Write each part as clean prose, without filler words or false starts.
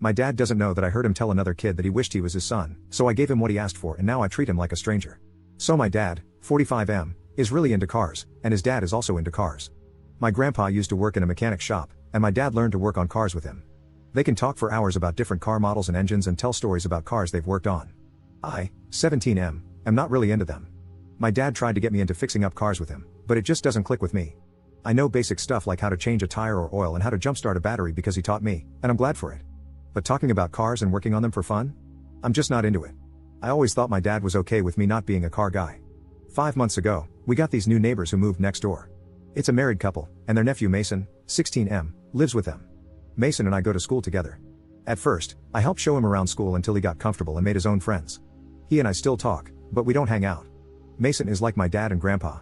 My dad doesn't know that I heard him tell another kid that he wished he was his son, so I gave him what he asked for and now I treat him like a stranger. So my dad, 45M, is really into cars, and his dad is also into cars. My grandpa used to work in a mechanic shop, and my dad learned to work on cars with him. They can talk for hours about different car models and engines and tell stories about cars they've worked on. I, 17M, am not really into them. My dad tried to get me into fixing up cars with him, but it just doesn't click with me. I know basic stuff like how to change a tire or oil and how to jumpstart a battery because he taught me, and I'm glad for it. But talking about cars and working on them for fun? I'm just not into it. I always thought my dad was okay with me not being a car guy. 5 months ago, we got these new neighbors who moved next door. It's a married couple, and their nephew Mason, 16M, lives with them. Mason and I go to school together. At first, I helped show him around school until he got comfortable and made his own friends. He and I still talk, but we don't hang out. Mason is like my dad and grandpa.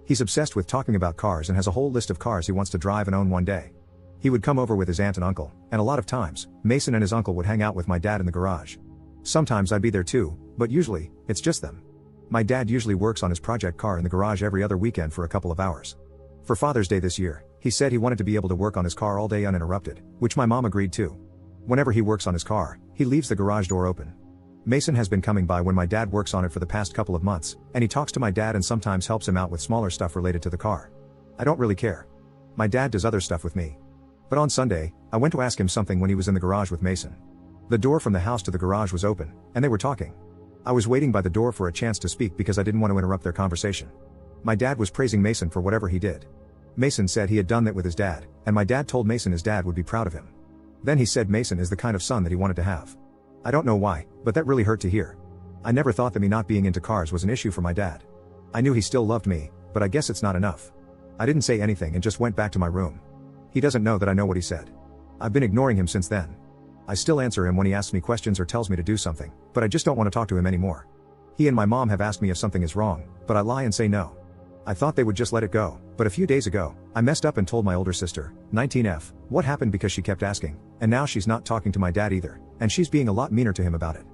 He's obsessed with talking about cars and has a whole list of cars he wants to drive and own one day. He would come over with his aunt and uncle, and a lot of times, Mason and his uncle would hang out with my dad in the garage. Sometimes I'd be there too, but usually, it's just them. My dad usually works on his project car in the garage every other weekend for a couple of hours. For Father's Day this year, he said he wanted to be able to work on his car all day uninterrupted, which my mom agreed to. Whenever he works on his car, he leaves the garage door open. Mason has been coming by when my dad works on it for the past couple of months, and he talks to my dad and sometimes helps him out with smaller stuff related to the car. I don't really care. My dad does other stuff with me. But on Sunday, I went to ask him something when he was in the garage with Mason. The door from the house to the garage was open, and they were talking. I was waiting by the door for a chance to speak because I didn't want to interrupt their conversation. My dad was praising Mason for whatever he did. Mason said he had done that with his dad, and my dad told Mason his dad would be proud of him. Then he said Mason is the kind of son that he wanted to have. I don't know why, but that really hurt to hear. I never thought that me not being into cars was an issue for my dad. I knew he still loved me, but I guess it's not enough. I didn't say anything and just went back to my room. He doesn't know that I know what he said. I've been ignoring him since then. I still answer him when he asks me questions or tells me to do something, but I just don't want to talk to him anymore. He and my mom have asked me if something is wrong, but I lie and say no. I thought they would just let it go, but a few days ago, I messed up and told my older sister, 19F, what happened because she kept asking, and now she's not talking to my dad either, and she's being a lot meaner to him about it.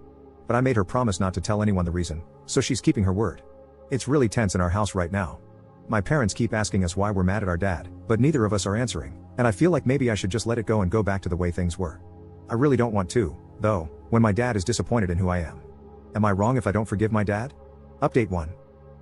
But I made her promise not to tell anyone the reason, so she's keeping her word. It's really tense in our house right now. My parents keep asking us why we're mad at our dad, but neither of us are answering, and I feel like maybe I should just let it go and go back to the way things were. I really don't want to, though, when my dad is disappointed in who I am. Am I wrong if I don't forgive my dad? Update 1.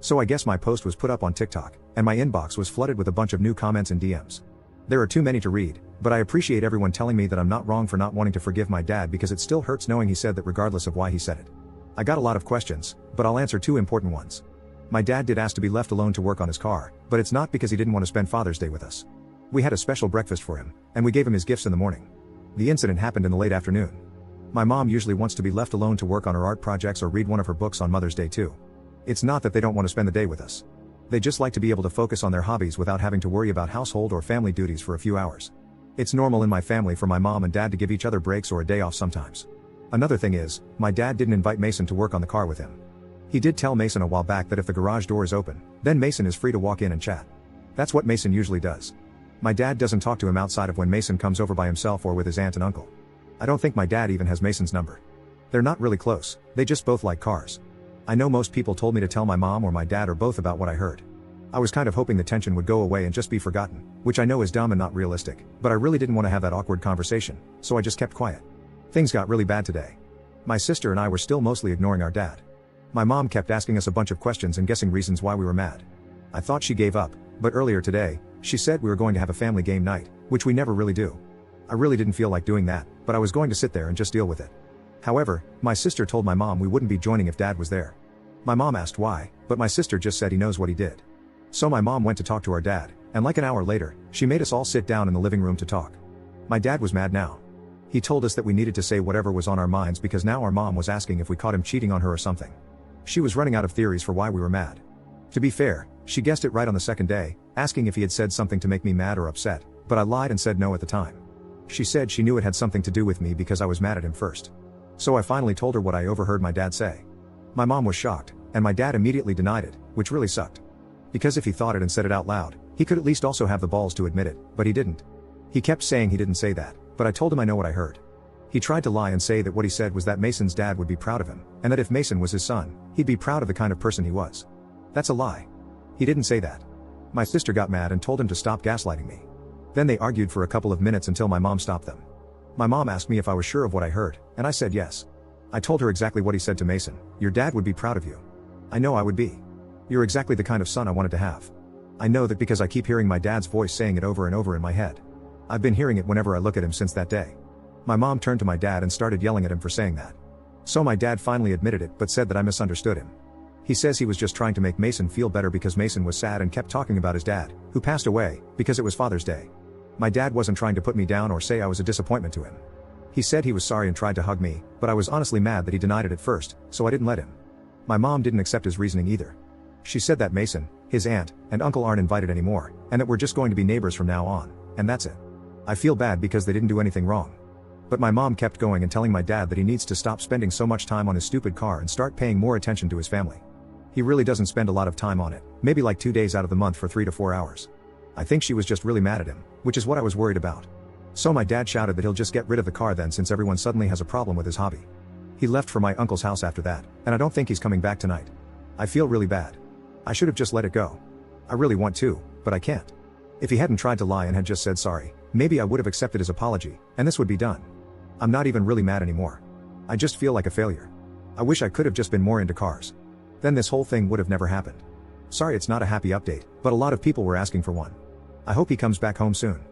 So I guess my post was put up on TikTok, and my inbox was flooded with a bunch of new comments and DMs. There are too many to read, but I appreciate everyone telling me that I'm not wrong for not wanting to forgive my dad because it still hurts knowing he said that regardless of why he said it. I got a lot of questions, but I'll answer 2 important ones. My dad did ask to be left alone to work on his car, but it's not because he didn't want to spend Father's Day with us. We had a special breakfast for him, and we gave him his gifts in the morning. The incident happened in the late afternoon. My mom usually wants to be left alone to work on her art projects or read one of her books on Mother's Day too. It's not that they don't want to spend the day with us. They just like to be able to focus on their hobbies without having to worry about household or family duties for a few hours. It's normal in my family for my mom and dad to give each other breaks or a day off sometimes. Another thing is, my dad didn't invite Mason to work on the car with him. He did tell Mason a while back that if the garage door is open, then Mason is free to walk in and chat. That's what Mason usually does. My dad doesn't talk to him outside of when Mason comes over by himself or with his aunt and uncle. I don't think my dad even has Mason's number. They're not really close, they just both like cars. I know most people told me to tell my mom or my dad or both about what I heard. I was kind of hoping the tension would go away and just be forgotten, which I know is dumb and not realistic, but I really didn't want to have that awkward conversation, so I just kept quiet. Things got really bad today. My sister and I were still mostly ignoring our dad. My mom kept asking us a bunch of questions and guessing reasons why we were mad. I thought she gave up, but earlier today, she said we were going to have a family game night, which we never really do. I really didn't feel like doing that, but I was going to sit there and just deal with it. However, my sister told my mom we wouldn't be joining if dad was there. My mom asked why, but my sister just said he knows what he did. So my mom went to talk to our dad, and like an hour later, she made us all sit down in the living room to talk. My dad was mad now. He told us that we needed to say whatever was on our minds because now our mom was asking if we caught him cheating on her or something. She was running out of theories for why we were mad. To be fair, she guessed it right on the second day, asking if he had said something to make me mad or upset, but I lied and said no at the time. She said she knew it had something to do with me because I was mad at him first. So I finally told her what I overheard my dad say. My mom was shocked, and my dad immediately denied it, which really sucked. Because if he thought it and said it out loud, he could at least also have the balls to admit it, but he didn't. He kept saying he didn't say that, but I told him I know what I heard. He tried to lie and say that what he said was that Mason's dad would be proud of him, and that if Mason was his son, he'd be proud of the kind of person he was. That's a lie. He didn't say that. My sister got mad and told him to stop gaslighting me. Then they argued for a couple of minutes until my mom stopped them. My mom asked me if I was sure of what I heard, and I said yes. I told her exactly what he said to Mason. Your dad would be proud of you. I know I would be. You're exactly the kind of son I wanted to have. I know that because I keep hearing my dad's voice saying it over and over in my head. I've been hearing it whenever I look at him since that day. My mom turned to my dad and started yelling at him for saying that. So my dad finally admitted it but said that I misunderstood him. He says he was just trying to make Mason feel better because Mason was sad and kept talking about his dad, who passed away, because it was Father's Day. My dad wasn't trying to put me down or say I was a disappointment to him. He said he was sorry and tried to hug me, but I was honestly mad that he denied it at first, so I didn't let him. My mom didn't accept his reasoning either. She said that Mason, his aunt, and uncle aren't invited anymore, and that we're just going to be neighbors from now on, and that's it. I feel bad because they didn't do anything wrong. But my mom kept going and telling my dad that he needs to stop spending so much time on his stupid car and start paying more attention to his family. He really doesn't spend a lot of time on it, maybe like 2 days out of the month for 3 to 4 hours. I think she was just really mad at him, which is what I was worried about. So my dad shouted that he'll just get rid of the car then since everyone suddenly has a problem with his hobby. He left for my uncle's house after that, and I don't think he's coming back tonight. I feel really bad. I should have just let it go. I really want to, but I can't. If he hadn't tried to lie and had just said sorry, maybe I would have accepted his apology, and this would be done. I'm not even really mad anymore. I just feel like a failure. I wish I could have just been more into cars. Then this whole thing would have never happened. Sorry it's not a happy update, but a lot of people were asking for one. I hope he comes back home soon.